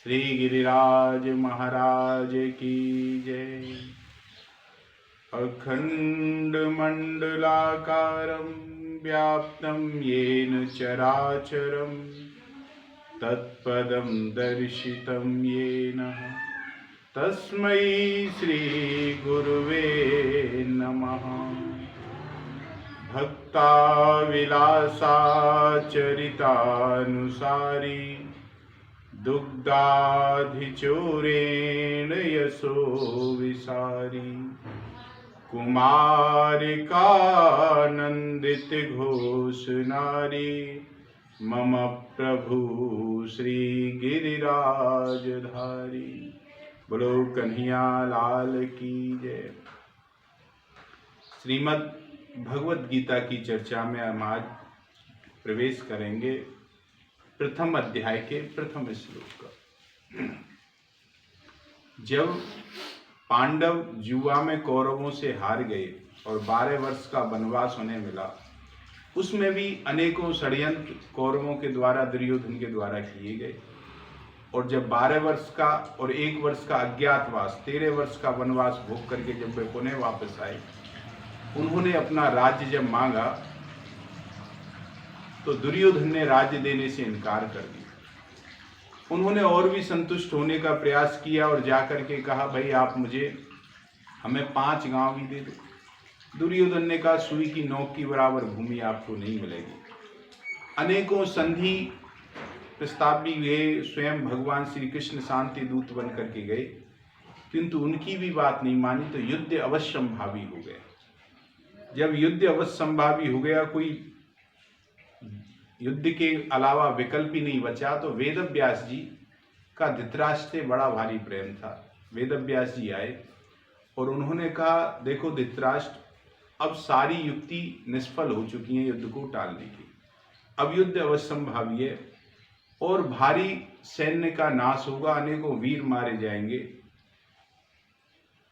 श्री गिरिराज महाराज की जय। अखंड मंडलाकारं व्याप्तं येन चराचरं तत्पदं दर्शितं येन तस्मै श्री गुरुवे नमः। भक्ताविलासाचरितानुसारी दुग्धाधिचूरेण यशो विसारी कुमारिकानंदित घोष नारी मम प्रभु श्री गिरिराजधारी। बोलो कन्हैया लाल की जय। श्रीमद् भगवत गीता की चर्चा में हम आज प्रवेश करेंगे प्रथम अध्याय के प्रथम श्लोक का। जब पांडव जुआ में कौरवों से हार गए और 12 वर्ष का वनवास उन्हें मिला, उसमें भी अनेकों षड्यंत्र कौरवों के द्वारा दुर्योधन के द्वारा किए गए। और जब 12 वर्ष का और 1 वर्ष का अज्ञातवास 13 वर्ष का वनवास भोग करके जब वे पुनः वापस आए, उन्होंने अपना राज्य जब मांगा तो दुर्योधन ने राज्य देने से इनकार कर दिया। उन्होंने और भी संतुष्ट होने का प्रयास किया और जाकर के कहा, भाई आप हमें 5 गांव ही दे दो। दुर्योधन ने कहा, सुई की नोक की बराबर भूमि आपको नहीं मिलेगी। अनेकों संधि प्रस्ताव भी गए, स्वयं भगवान श्री कृष्ण शांति दूत बन करके गए, किंतु उनकी भी बात नहीं मानी तो युद्ध अवश्यंभावी हो गया। जब युद्ध अवश्यंभावी हो गया, कोई युद्ध के अलावा विकल्प ही नहीं बचा, तो वेदव्यास जी का धृतराष्ट्र से बड़ा भारी प्रेम था। वेदव्यास जी आए और उन्होंने कहा, देखो धृतराष्ट्र, अब सारी युक्ति निष्फल हो चुकी है युद्ध को टालने की। अब युद्ध अवश्यंभावी है और भारी सैन्य का नाश होगा, अनेकों वीर मारे जाएंगे।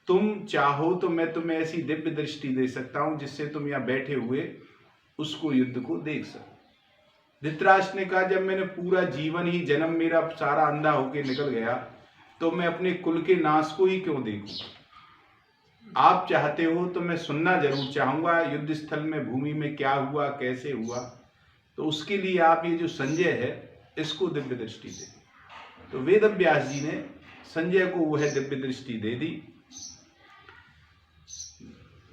तुम चाहो तो मैं तुम्हें ऐसी दिव्य दृष्टि दे सकता हूं जिससे तुम यहाँ बैठे हुए उसको युद्ध को देख सको। धृतराष्ट्र ने कहा, जब मैंने पूरा जीवन ही जन्म मेरा सारा अंधा होके निकल गया तो मैं अपने कुल के नाश को ही क्यों देखूं। आप चाहते हो तो मैं सुनना जरूर चाहूंगा युद्ध स्थल में भूमि में क्या हुआ, कैसे हुआ। तो उसके लिए आप ये जो संजय है इसको दिव्य दृष्टि दे। तो वेदव्यास जी ने संजय को वह दिव्य दृष्टि दे दी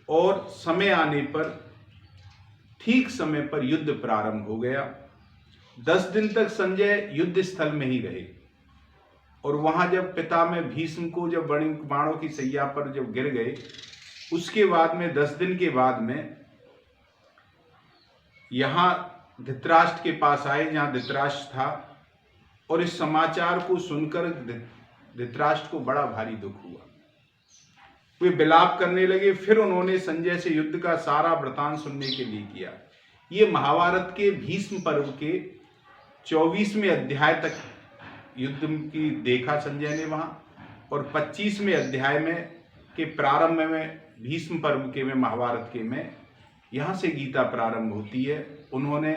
और समय आने पर, ठीक समय पर युद्ध प्रारंभ हो गया। 10 दिन तक संजय युद्ध स्थल में ही रहे और वहां जब पिता में भीष्म को जब बाणों की सैया पर जब गिर गए, उसके बाद में 10 दिन के बाद में यहां धृतराष्ट्र के पास आए जहां धृतराष्ट्र था, और इस समाचार को सुनकर धृतराष्ट्र को बड़ा भारी दुख हुआ। वे विलाप करने लगे। फिर उन्होंने संजय से युद्ध का सारा वृतांत सुनने के लिए किया। ये महाभारत के भीष्म पर्व के 24वें अध्याय तक युद्ध की देखा संजय ने वहां, और 25वें अध्याय में के प्रारंभ में भीष्म पर्व के में महाभारत के में यहाँ से गीता प्रारंभ होती है। उन्होंने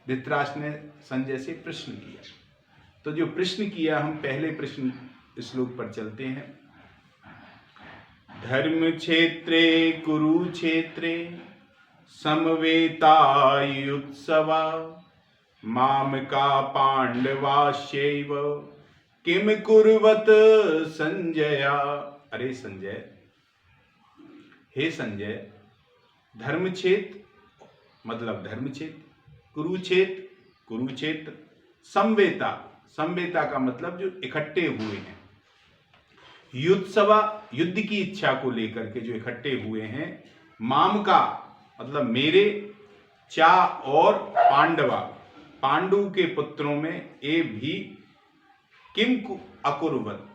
धृतराष्ट्र ने संजय से प्रश्न किया। तो जो प्रश्न किया, हम पहले प्रश्न श्लोक पर चलते हैं। धर्म क्षेत्रे कुरुक्षेत्रे समवेतायुत्सवा मामका पांडवाश्चैव किम कुर्वत संजया। अरे संजय, हे संजय, धर्मक्षेत्र मतलब धर्मक्षेत्र, कुरुक्षेत्र, समवेता का मतलब जो इकट्ठे हुए हैं, युत्सवा युद्ध की इच्छा को लेकर के जो इकट्ठे हुए हैं, माम का मतलब मेरे, चा और पांडवा पांडु के पुत्रों में ए भी, किम अकुर्वत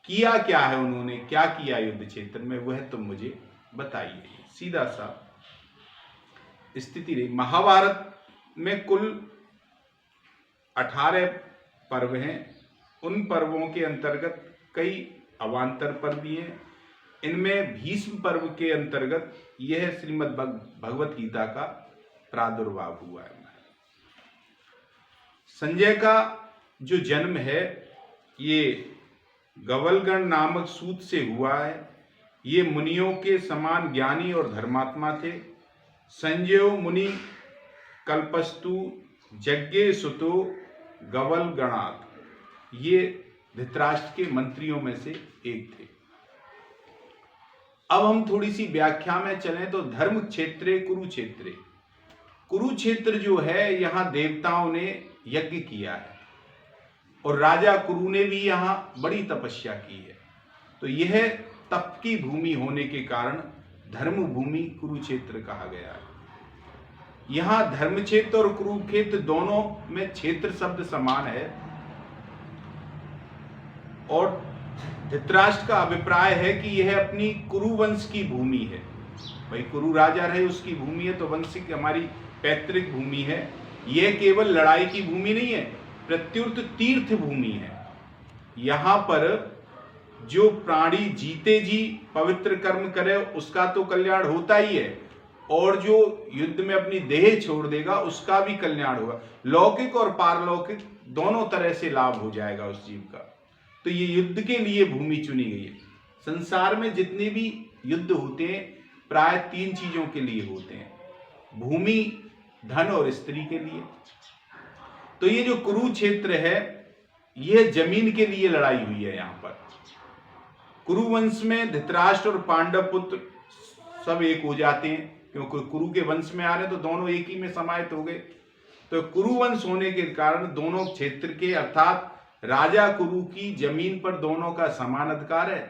किया क्या है, उन्होंने क्या किया युद्ध क्षेत्र में, वह तुम मुझे बताइए। सीधा सा स्थिति रही। महाभारत में कुल 18 पर्व हैं। उन पर्वों के अंतर्गत कई अवान्तर पर्व भी हैं। इनमें भीष्म पर्व के अंतर्गत यह श्रीमद् भगवत गीता का प्रादुर्भाव हुआ है। संजय का जो जन्म है ये गवलगण नामक सूत से हुआ है। ये मुनियों के समान ज्ञानी और धर्मात्मा थे। संजयो मुनि कल्पस्तु यज्ञे सुतो गवलगणात्, ये धृतराष्ट्र के मंत्रियों में से एक थे। अब हम थोड़ी सी व्याख्या में चलें तो धर्म क्षेत्रे कुरुक्षेत्रे, कुरुक्षेत्र जो है यहाँ देवताओं ने यज्ञ किया है और राजा कुरु ने भी यहाँ बड़ी तपस्या की है। तो यह तप की भूमि होने के कारण धर्म भूमि कुरुक्षेत्र कहा गया है। यहाँ धर्म क्षेत्र और कुरुक्षेत्र दोनों में क्षेत्र शब्द समान है और धृतराष्ट्र का अभिप्राय है कि यह अपनी कुरु वंश की भूमि है। भाई कुरु राजा रहे उसकी भूमि है, तो वंश की हमारी पैतृक भूमि है। यह केवल लड़ाई की भूमि नहीं है, प्रत्युत तीर्थ भूमि है। यहाँ पर जो प्राणी जीते जी पवित्र कर्म करे उसका तो कल्याण होता ही है, और जो युद्ध में अपनी देह छोड़ देगा उसका भी कल्याण होगा। लौकिक और पारलौकिक दोनों तरह से लाभ हो जाएगा उस जीव का। तो ये युद्ध के लिए भूमि चुनी गई है। संसार में जितने भी युद्ध होते हैं प्राय 3 चीजों के लिए होते हैं, भूमि, धन और स्त्री के लिए। तो ये जो कुरुक्षेत्र है यह जमीन के लिए लड़ाई हुई है। यहाँ पर कुरुवंश में धृतराष्ट्र और पांडव पुत्र सब एक हो जाते हैं, क्योंकि कुरु के वंश में आ रहे तो दोनों एक ही में समाहित हो गए। तो कुरुवंश होने के कारण दोनों क्षेत्र के अर्थात राजा कुरु की जमीन पर दोनों का समान अधिकार है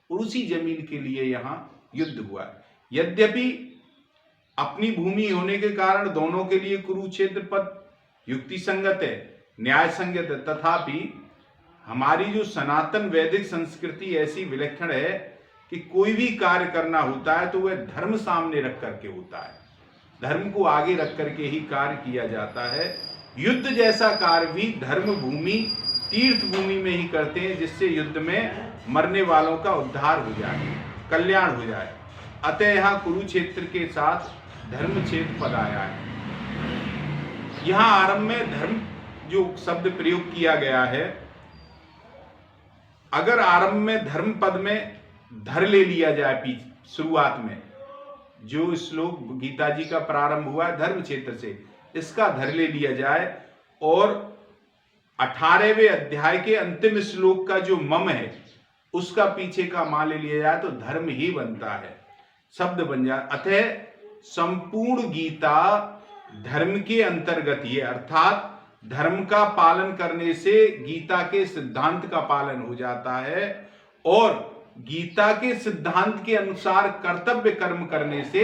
और उसी जमीन के लिए यहाँ युद्ध हुआ है। यद्यपि अपनी भूमि होने के कारण दोनों के लिए कुरुक्षेत्र पद युक्ति संगत है, न्याय संगत है, तथापि हमारी जो सनातन वैदिक संस्कृति ऐसी विलक्षण है कि कोई भी कार्य करना होता है तो वह धर्म सामने रख करके होता है, धर्म को आगे रख करके ही कार्य किया जाता है। युद्ध जैसा कार्य भी धर्म भूमि तीर्थ भूमि में ही करते हैं, जिससे युद्ध में मरने वालों का उद्धार हो जाए, कल्याण हो जाए। अतः यहाँ कुरुक्षेत्र के साथ धर्म क्षेत्र पद आया है। यहाँ आरंभ में धर्म जो शब्द प्रयोग किया गया है, अगर आरंभ में धर्म पद में धर ले लिया जाए, शुरुआत में जो श्लोक गीता जी का प्रारंभ हुआ है धर्म क्षेत्र से, इसका धर ले लिया जाए और 18वें अध्याय के अंतिम श्लोक का जो मम है उसका पीछे का मान ले लिया जाए तो धर्म ही बनता है, शब्द बन जाए। अतः संपूर्ण गीता धर्म के अंतर्गत ही है, अर्थात धर्म का पालन करने से गीता के सिद्धांत का पालन हो जाता है और गीता के सिद्धांत के अनुसार कर्तव्य कर्म करने से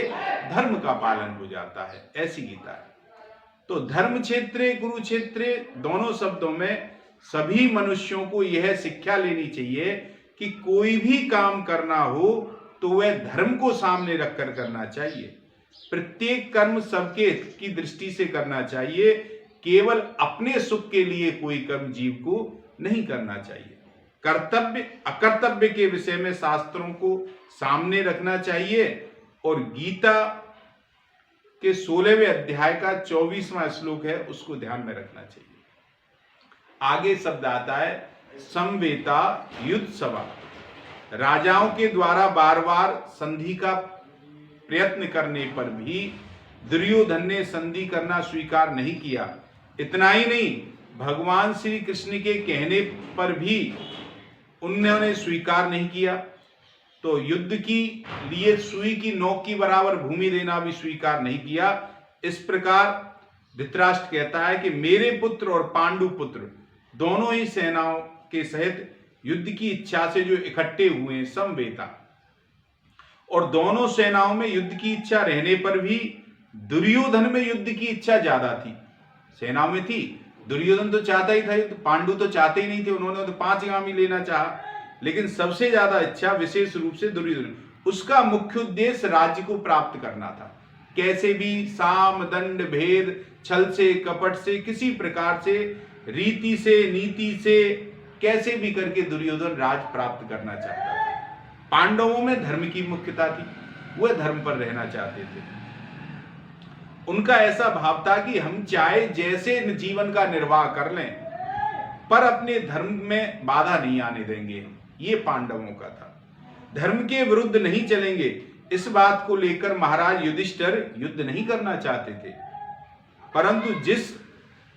धर्म का पालन हो जाता है, ऐसी गीता है। तो धर्म क्षेत्रे कुरुक्षेत्रे दोनों शब्दों में सभी मनुष्यों को यह शिक्षा लेनी चाहिए कि कोई भी काम करना हो तो वह धर्म को सामने रखकर करना चाहिए। प्रत्येक कर्म सबके हित की दृष्टि से करना चाहिए, केवल अपने सुख के लिए कोई कर्म जीव को नहीं करना चाहिए। कर्तव्य अकर्तव्य के विषय में शास्त्रों को सामने रखना चाहिए और गीता के 16वें अध्याय का 24वां श्लोक है उसको ध्यान में रखना चाहिए। आगे शब्द आता है समवेता युद्ध सभा। राजाओं के द्वारा बार बार संधि का प्रयत्न करने पर भी दुर्योधन ने संधि करना स्वीकार नहीं किया। इतना ही नहीं, भगवान श्री कृष्ण के कहने पर भी उन्होंने स्वीकार नहीं किया। तो युद्ध की लिए सुई की नोक की बराबर भूमि देना भी स्वीकार नहीं किया। इस प्रकार धृतराष्ट्र कहता है कि मेरे पुत्र और पांडु पुत्र दोनों ही सेनाओं के सहित युद्ध की इच्छा से जो इकट्ठे हुए हैं समवेता, और दोनों सेनाओं में युद्ध की इच्छा रहने पर भी दुर्योधन में युद्ध की इच्छा ज्यादा थी, सेनाओं में थी। दुर्योधन तो चाहता ही था युद्ध, पांडु तो चाहते ही नहीं थे, उन्होंने तो 5 गामी लेना चाहा, लेकिन सबसे ज्यादा इच्छा विशेष रूप से दुर्योधन। उसका मुख्य उद्देश्य राज्य को प्राप्त करना था, कैसे भी साम दंड भेद छल से कपट से किसी प्रकार से रीति से नीति से कैसे भी करके दुर्योधन राज प्राप्त करना चाहता था। पांडवों में धर्म की मुख्यता थी, वह धर्म पर रहना चाहते थे। उनका ऐसा भाव था कि हम चाहे जैसे जीवन का निर्वाह कर लें पर अपने धर्म में बाधा नहीं आने देंगे। ये पांडवों का था। धर्म के विरुद्ध नहीं चलेंगे, इस बात को लेकर महाराज युधिष्ठिर युद्ध नहीं करना चाहते थे। परंतु जिस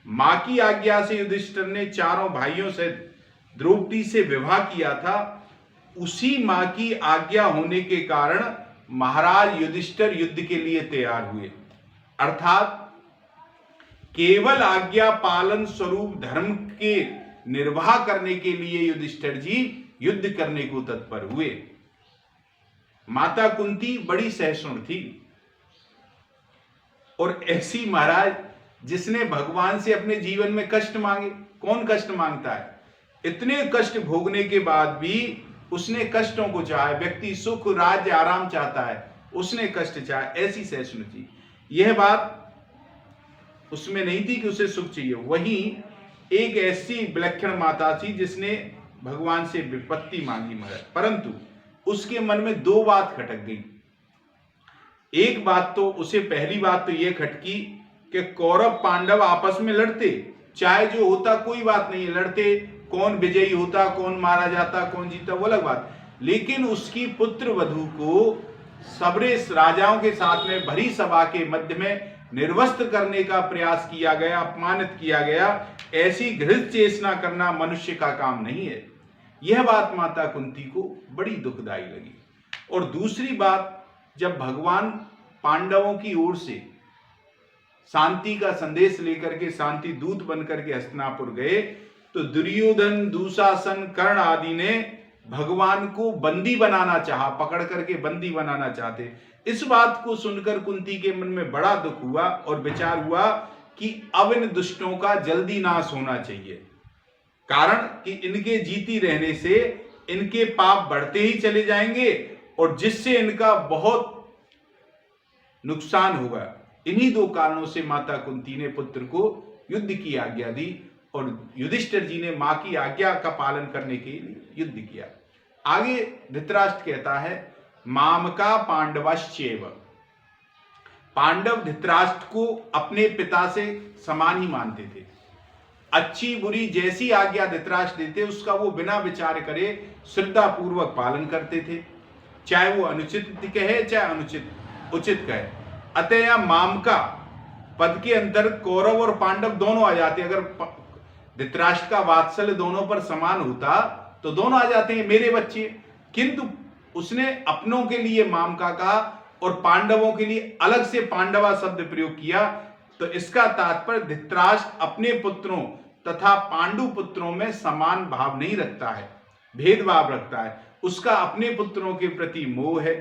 मां की आज्ञा से युधिष्ठिर ने चारों भाइयों से द्रौपदी से विवाह किया था, उसी मां की आज्ञा होने के कारण महाराज युधिष्ठिर युद्ध के लिए तैयार हुए। अर्थात केवल आज्ञा पालन स्वरूप धर्म के निर्वाह करने के लिए युधिष्ठिर जी युद्ध करने को तत्पर हुए। माता कुंती बड़ी सहिष्णु थी और ऐसी महाराज जिसने भगवान से अपने जीवन में कष्ट मांगे। कौन कष्ट मांगता है? इतने कष्ट भोगने के बाद भी उसने कष्टों को चाहा। व्यक्ति सुख राज्य आराम चाहता है, उसने कष्ट चाहा। ऐसी सहिष्णु थी। यह बात उसमें नहीं थी कि उसे सुख चाहिए। वहीं एक ऐसी विलक्षण माता थी जिसने भगवान से विपत्ति मांगी महाराज, परंतु उसके मन में दो बात खटक गई। एक बात तो उसे पहली बात तो यह खटकी कि कौरव पांडव आपस में लड़ते, चाहे जो होता कोई बात नहीं है, लड़ते, कौन विजयी होता, कौन मारा जाता, कौन जीता, वो अलग बात। लेकिन उसकी पुत्र वधू को सबरे राजाओं के साथ में भरी सभा के मध्य में निर्वस्त्र करने का प्रयास किया गया, अपमानित किया गया। ऐसी घृत चेष्टा करना मनुष्य का काम नहीं है। यह बात माता कुंती को बड़ी दुखदायी लगी। और दूसरी बात, जब भगवान पांडवों की ओर से शांति का संदेश लेकर के शांति दूत बनकर के हस्तिनापुर गए, तो दुर्योधन, दुशासन, कर्ण आदि ने भगवान को बंदी बनाना चाहा, पकड़ करके बंदी बनाना चाहते। इस बात को सुनकर कुंती के मन में बड़ा दुख हुआ और विचार हुआ कि अब इन दुष्टों का जल्दी नाश होना चाहिए। कारण कि इनके जीती रहने से इनके पाप बढ़ते ही चले जाएंगे और जिससे इनका बहुत नुकसान होगा। इन्हीं दो कारणों से माता कुंती ने पुत्र को युद्ध की आज्ञा दी और युधिष्ठिर जी ने मां की आज्ञा का पालन करने के लिए युद्ध किया। आगे धृतराष्ट्र कहता है, मामका पांडवश्चैव। पांडव धृतराष्ट्र को अपने पिता से समान ही मानते थे। अच्छी बुरी जैसी आज्ञा धृतराष्ट्र देते उसका वो बिना विचार करे श्रद्धा पूर्वक पालन करते थे, चाहे वो अनुचित कहे चाहे अनुचित उचित कहे। अतः मामका पद के अंदर कौरव और पांडव दोनों आ जाते। अगर धृतराष्ट्र का वात्सल्य दोनों पर समान होता तो दोनों आ जाते हैं, मेरे बच्चे। किंतु उसने अपनों के लिए मामका कहा और पांडवों के लिए अलग से पांडवा शब्द प्रयोग किया। तो इसका तात्पर्य धृतराष्ट्र अपने पुत्रों तथा पांडु पुत्रों में समान भाव नहीं रखता है, भेदभाव रखता है। उसका अपने पुत्रों के प्रति मोह है।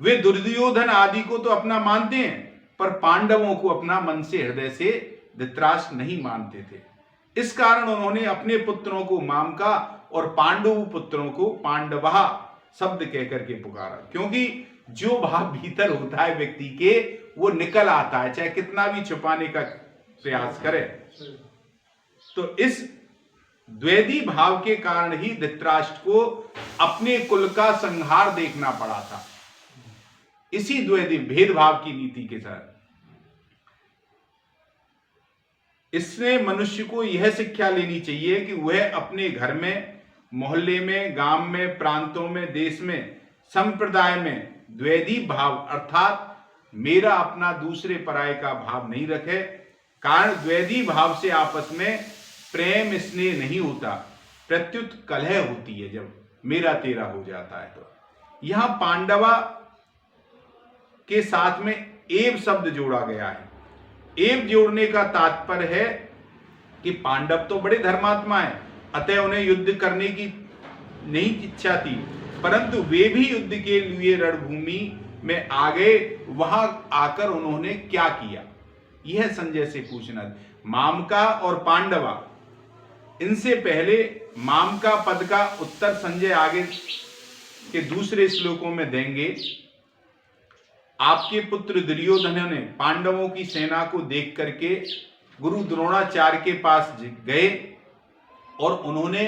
वे दुर्योधन आदि को तो अपना मानते हैं, पर पांडवों को अपना मन से हृदय से धृतराष्ट्र नहीं मानते थे। इस कारण उन्होंने अपने पुत्रों को मामका और पांडु पुत्रों को पांडवा शब्द कहकर के पुकारा। क्योंकि जो भाव भीतर होता है व्यक्ति के, वो निकल आता है, चाहे कितना भी छुपाने का प्रयास करे। तो इस द्वैधी भाव के कारण ही धृतराष्ट्र को अपने कुल का संहार देखना पड़ा था, इसी द्वैधी भेदभाव की नीति के साथ। इससे मनुष्य को यह शिक्षा लेनी चाहिए कि वह अपने घर में, मोहल्ले में, गांव में, प्रांतों में, देश में, संप्रदाय में द्वैधी भाव अर्थात मेरा अपना दूसरे पराये का भाव नहीं रखे। कारण द्वैधी भाव से आपस में प्रेम स्नेह नहीं होता, प्रत्युत कलह होती है जब मेरा तेरा हो जाता है। तो यहां पांडवा के साथ में एव शब्द जोड़ा गया है। एव जोड़ने का तात्पर्य है कि पांडव तो बड़े धर्मात्मा हैं, अतः उन्हें युद्ध करने की नहीं इच्छा थी, परंतु वे भी युद्ध के लिए रणभूमि में आ गए। वहां आकर उन्होंने क्या किया, यह संजय से पूछना। मामका और पांडवा, इनसे पहले मामका पद का उत्तर संजय आगे के दूसरे श्लोकों में देंगे। आपके पुत्र दुर्योधन ने पांडवों की सेना को देख करके गुरु द्रोणाचार्य के पास गए और उन्होंने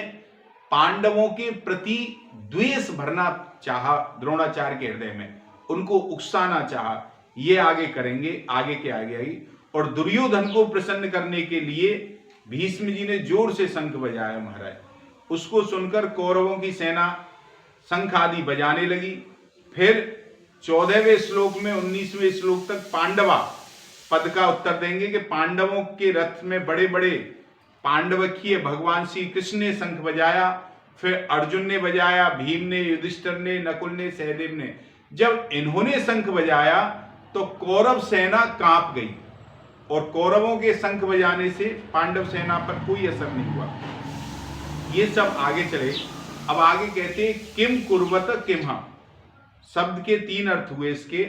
पांडवों के प्रति द्वेष भरना चाहा, द्रोणाचार्य के हृदय में उनको उकसाना चाहा। ये आगे करेंगे, आगे के आगे आई। और दुर्योधन को प्रसन्न करने के लिए भीष्म जी ने जोर से शंख बजाया महाराज। उसको सुनकर कौरवों की सेना शंख आदि बजाने लगी। फिर 14वें श्लोक में 19वें श्लोक तक पांडवा पद का उत्तर देंगे कि पांडवों के रथ में बड़े बड़े पांडवकीय भगवान श्री कृष्ण ने शंख बजाया, फिर अर्जुन ने बजाया, भीम ने, युधिष्ठिर ने, नकुल ने, सहदेव ने। जब इन्होंने शंख बजाया तो कौरव सेना कांप गई और कौरवों के शंख बजाने से पांडव सेना पर कोई असर नहीं हुआ। ये सब आगे चले। अब आगे कहते हैं किम कुर्वत किमहा। शब्द के 3 अर्थ हुए इसके।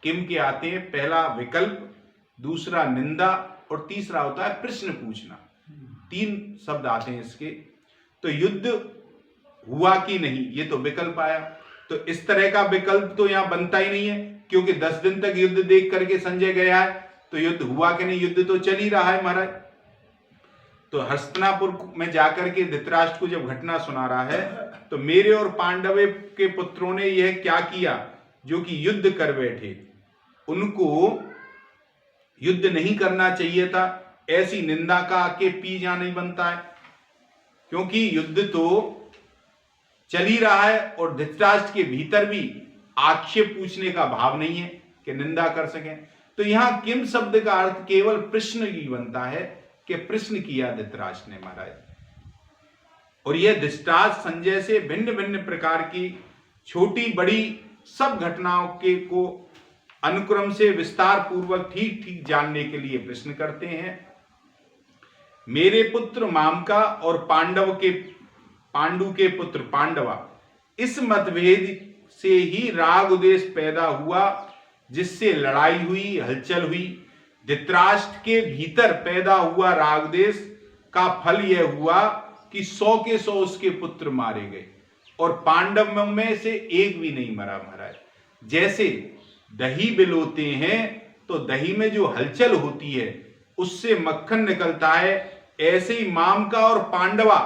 किम के आते हैं पहला विकल्प, दूसरा निंदा और तीसरा होता है प्रश्न पूछना। 3 शब्द आते हैं इसके। तो युद्ध हुआ कि नहीं, ये तो विकल्प आया। तो इस तरह का विकल्प तो यहां बनता ही नहीं है, क्योंकि 10 दिन तक युद्ध देख करके संजय गया है, तो युद्ध हुआ कि नहीं, युद्ध तो चल ही रहा है महाराज। तो हस्तिनापुर में जाकर के धृतराष्ट्र को जब घटना सुना रहा है, तो मेरे और पांडव के पुत्रों ने यह क्या किया जो कि युद्ध कर बैठे, उनको युद्ध नहीं करना चाहिए था, ऐसी निंदा का के पी जा नहीं बनता है। क्योंकि युद्ध तो चल ही रहा है और धृतराष्ट्र के भीतर भी आक्षेप पूछने का भाव नहीं है कि निंदा कर सकें। तो यहां किम शब्द का अर्थ केवल प्रश्न ही बनता है कि प्रश्न किया धृतराष्ट्र ने महाराज। और यह धृतराष्ट्र संजय से भिन्न भिन्न प्रकार की छोटी बड़ी सब घटनाओं के को अनुक्रम से विस्तार पूर्वक ठीक ठीक जानने के लिए प्रश्न करते हैं। मेरे पुत्र मामका और पांडु के पुत्र पांडवा, इस मतभेद से ही राग उदेश पैदा हुआ, जिससे लड़ाई हुई, हलचल हुई। धृतराष्ट्र के भीतर पैदा हुआ राग देश का फल यह हुआ कि 100 के 100 उसके पुत्र मारे गए और पांडव में से एक भी नहीं मरा महाराज। जैसे दही बिलोते हैं तो दही में जो हलचल होती है उससे मक्खन निकलता है, ऐसे ही मामका और पांडवा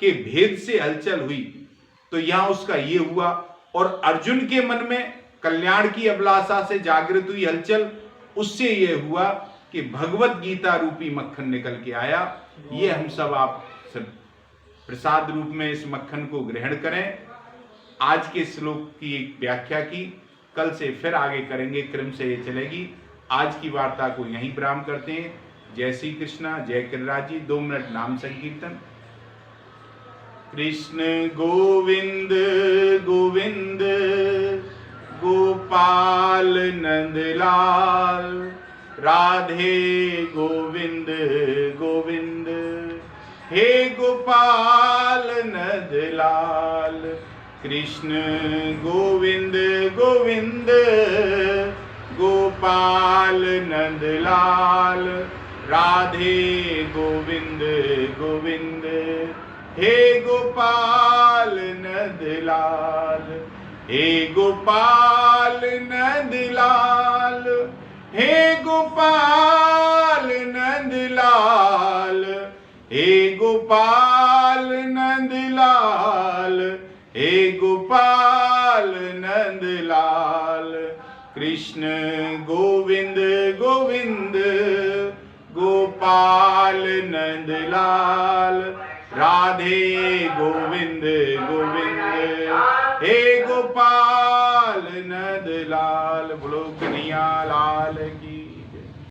के भेद से हलचल हुई। तो यहां उसका ये हुआ। और अर्जुन के मन में कल्याण की अभिलाषा से जागृत हुई हलचल, उससे यह हुआ कि भगवत गीता रूपी मक्खन निकल के आया। ये हम सब आप सब प्रसाद रूप में इस मक्खन को ग्रहण करें। आज के श्लोक की एक व्याख्या की, कल से फिर आगे करेंगे, क्रम से ये चलेगी। आज की वार्ता को यहीं विराम करते हैं। जय श्री कृष्णा, जय किरिराज जी। 2 मिनट नाम संकीर्तन। कृष्ण गोविंद गोविंद गोपाल नंदलाल, राधे गोविंद गोविंद, हे गोपाल नंदलाल। कृष्ण गोविंद गोविंद गोपाल नंदलाल, राधे गोविंद गोविंद, हे गोपाल नंदलाल। हे गोपाल नंदलाल, हे गोपाल नंदलाल, हे गोपाल नंदलाल, हे गोपाल नंदलाल। कृष्ण गोविंद गोविंद गोपाल नंदलाल, राधे गोविंद गोविंद, हे गोपाल नंदलाल। बोलो कन्हैया लाल की।